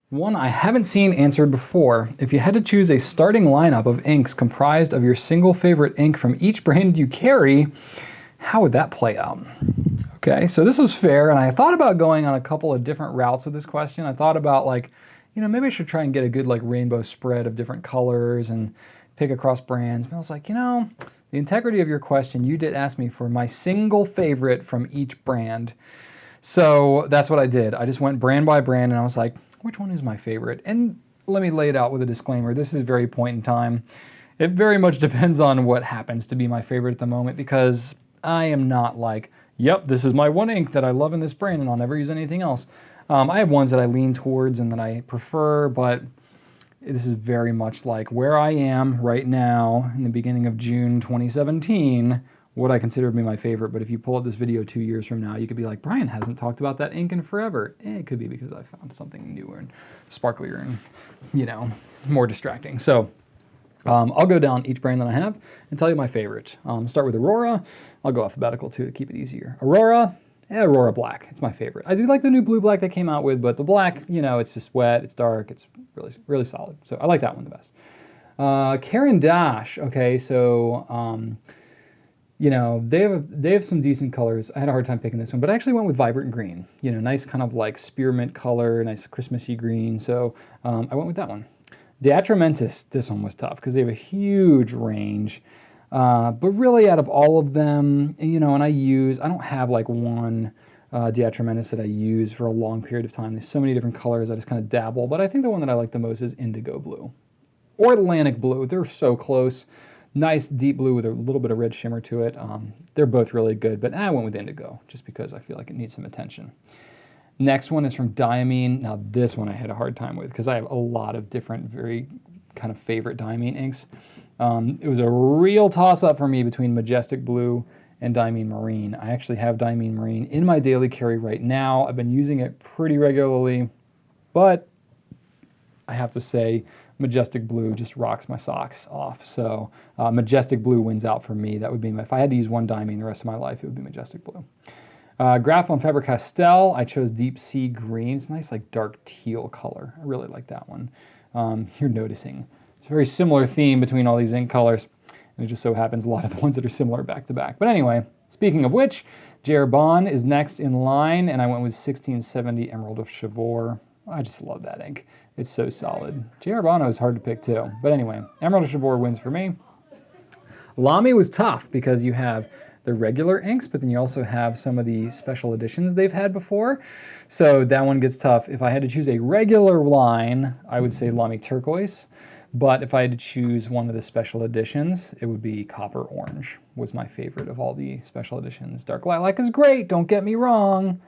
One I haven't seen answered before. If you had to choose a starting lineup of inks comprised of your single favorite ink from each brand you carry, how would that play out? Okay, so this was fair, and I thought about going on a couple of different routes with this question. I thought about like, maybe I should try and get a good like rainbow spread of different colors and pick across brands. But I was like, the integrity of your question, you did ask me for my single favorite from each brand. So that's what I did. I just went brand by brand and I was like, which one is my favorite? And let me lay it out with a disclaimer. This is very point in time. It very much depends on what happens to be my favorite at the moment, because I am not like, yep, this is my one ink that I love in this brand and I'll never use anything else. I have ones that I lean towards and that I prefer, but this is very much like where I am right now in the beginning of June 2017, what I consider to be my favorite. But if you pull up this video 2 years from now, you could be like, Brian hasn't talked about that ink in forever. It could be because I found something newer and sparklier and, more distracting. So I'll go down each brand that I have and tell you my favorite. Start with Aurora. I'll go alphabetical too to keep it easier. Aurora Black. It's my favorite. I do like the new blue black they came out with, but the black, it's just wet, it's dark, it's really, really solid. So I like that one the best. Caran d'Ache. Okay, so they have some decent colors. I had a hard time picking this one, but I actually went with vibrant green. Nice kind of like spearmint color, nice Christmassy green. So I went with that one. Diatramentis, this one was tough because they have a huge range. But really out of all of them, and I don't have like one Diatramentis that I use for a long period of time. There's so many different colors, I just kind of dabble. But I think the one that I like the most is indigo blue or Atlantic blue. They're so close. Nice deep blue with a little bit of red shimmer to it. They're both really good, but I went with indigo just because I feel like it needs some attention. Next one is from Diamine. Now this one I had a hard time with because I have a lot of different very kind of favorite Diamine inks. It was a real toss-up for me between Majestic Blue and Diamine Marine. I actually have Diamine Marine in my daily carry right now. I've been using it pretty regularly, but I have to say Majestic Blue just rocks my socks off. So Majestic Blue wins out for me. That would be if I had to use one Diamine the rest of my life, it would be Majestic Blue. Graph Faber-Castell, I chose Deep Sea Green. It's a nice like dark teal color. I really like that one. You're noticing it's a very similar theme between all these ink colors. And it just so happens a lot of the ones that are similar back to back. But anyway, speaking of which, Jerbon is next in line, and I went with 1670 Emerald of Chivor. I just love that ink. It's so solid. Jerbano is hard to pick too. But anyway, Emerald of Chivor wins for me. Lamy was tough because you have the regular inks, but then you also have some of the special editions they've had before. So that one gets tough. If I had to choose a regular line, I would say Lamy Turquoise. But if I had to choose one of the special editions, it would be Copper Orange was my favorite of all the special editions. Dark Lilac is great, don't get me wrong,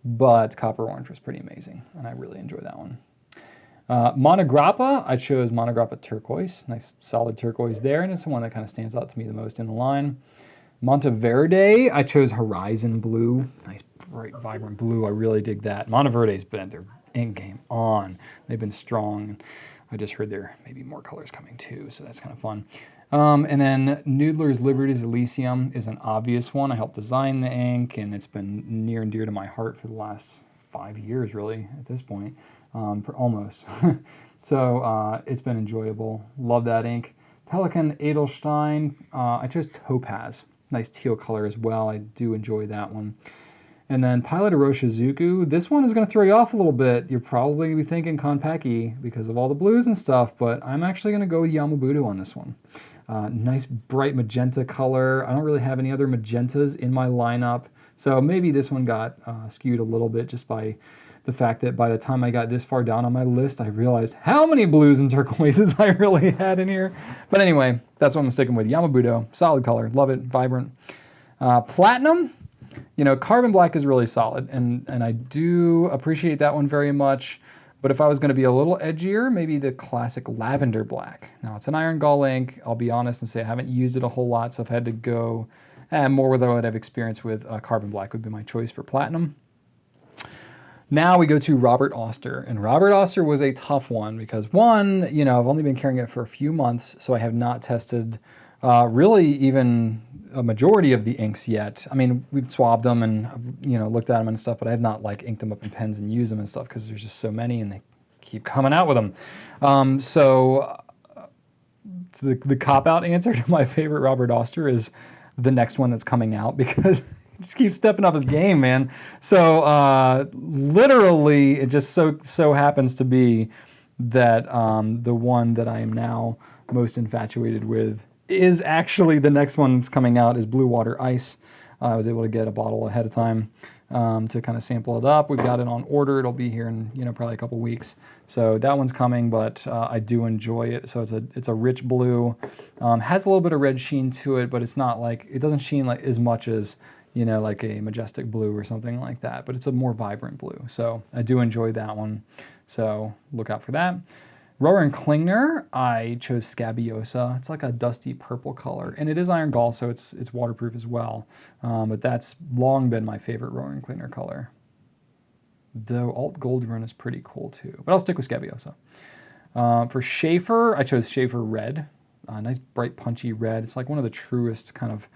but Copper Orange was pretty amazing, and I really enjoy that one. Monograppa, I chose Monograppa Turquoise. Nice solid turquoise there, and it's the one that kind of stands out to me the most in the line. Monteverde, I chose Horizon Blue. Nice, bright, vibrant blue. I really dig that. Monteverde's been their ink game on. They've been strong. I just heard there may be more colors coming too, so that's kind of fun. And then Noodler's Liberty's Elysium is an obvious one. I helped design the ink, and it's been near and dear to my heart for the last 5 years, really, at this point, almost. So it's been enjoyable. Love that ink. Pelikan Edelstein, I chose Topaz. Nice teal color as well. I do enjoy that one. And then Pilot Iroshizuku. This one is going to throw you off a little bit. You're probably going to be thinking Konpeki because of all the blues and stuff, but I'm actually going to go with Yamabudo on this one. Nice bright magenta color. I don't really have any other magentas in my lineup, so maybe this one got skewed a little bit just by the fact that by the time I got this far down on my list, I realized how many blues and turquoises I really had in here. But anyway, that's what I'm sticking with. Yamabudo, solid color, love it, vibrant. Platinum, Carbon Black is really solid, and I do appreciate that one very much. But if I was going to be a little edgier, maybe the classic Lavender Black. Now, it's an iron gall ink. I'll be honest and say I haven't used it a whole lot, so I've had to go more with what I've experienced with Carbon Black would be my choice for Platinum. Now we go to Robert Oster, and Robert Oster was a tough one because one, I've only been carrying it for a few months, so I have not tested really even a majority of the inks yet. I mean, we've swabbed them and looked at them and stuff, but I have not inked them up in pens and used them and stuff because there's just so many and they keep coming out with them. So the cop-out answer to my favorite Robert Oster is the next one that's coming out, because he just keeps stepping up his game, man. So literally, it just so happens to be that the one that I am now most infatuated with is actually the next one that's coming out, is Blue Water Ice. I was able to get a bottle ahead of time to kind of sample it up. We've got it on order. It'll be here in probably a couple weeks. So that one's coming, but I do enjoy it. So it's a rich blue, has a little bit of red sheen to it, but it's not like, it doesn't sheen like as much as like a Majestic Blue or something like that. But it's a more vibrant blue. So I do enjoy that one. So look out for that. Rower and Klingner, I chose Scabiosa. It's like a dusty purple color, and it is iron gall, so it's waterproof as well. But that's long been my favorite Rower and Klingner color. Though Alt Gold Run is pretty cool too, but I'll stick with Scabiosa. For Schaefer, I chose Schaefer Red. Nice bright punchy red. It's like one of the truest kind of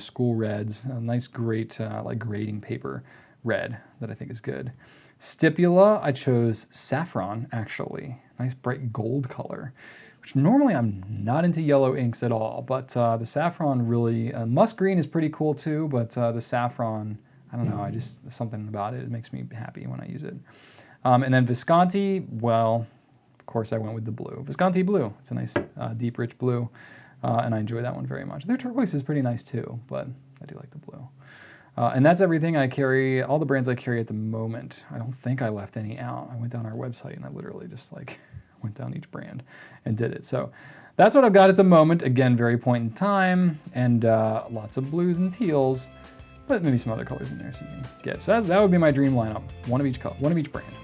school reds. A nice great like grading paper red that I think is good. Stipula, I chose Saffron, actually. Nice bright gold color, which normally I'm not into yellow inks at all, but the Saffron really, Musk Green is pretty cool too, but the Saffron, I don't know, something about it makes me happy when I use it. And then Visconti, well, of course I went with the blue. Visconti Blue, it's a nice deep rich blue, and I enjoy that one very much. Their turquoise is pretty nice too, but I do like the blue. And that's everything I carry, all the brands I carry at the moment. I don't think I left any out. I went down our website and I literally just like went down each brand and did it. So that's what I've got at the moment. Again, very point in time, and lots of blues and teals, but maybe some other colors in there so you can get. So that would be my dream lineup. One of each color, one of each brand.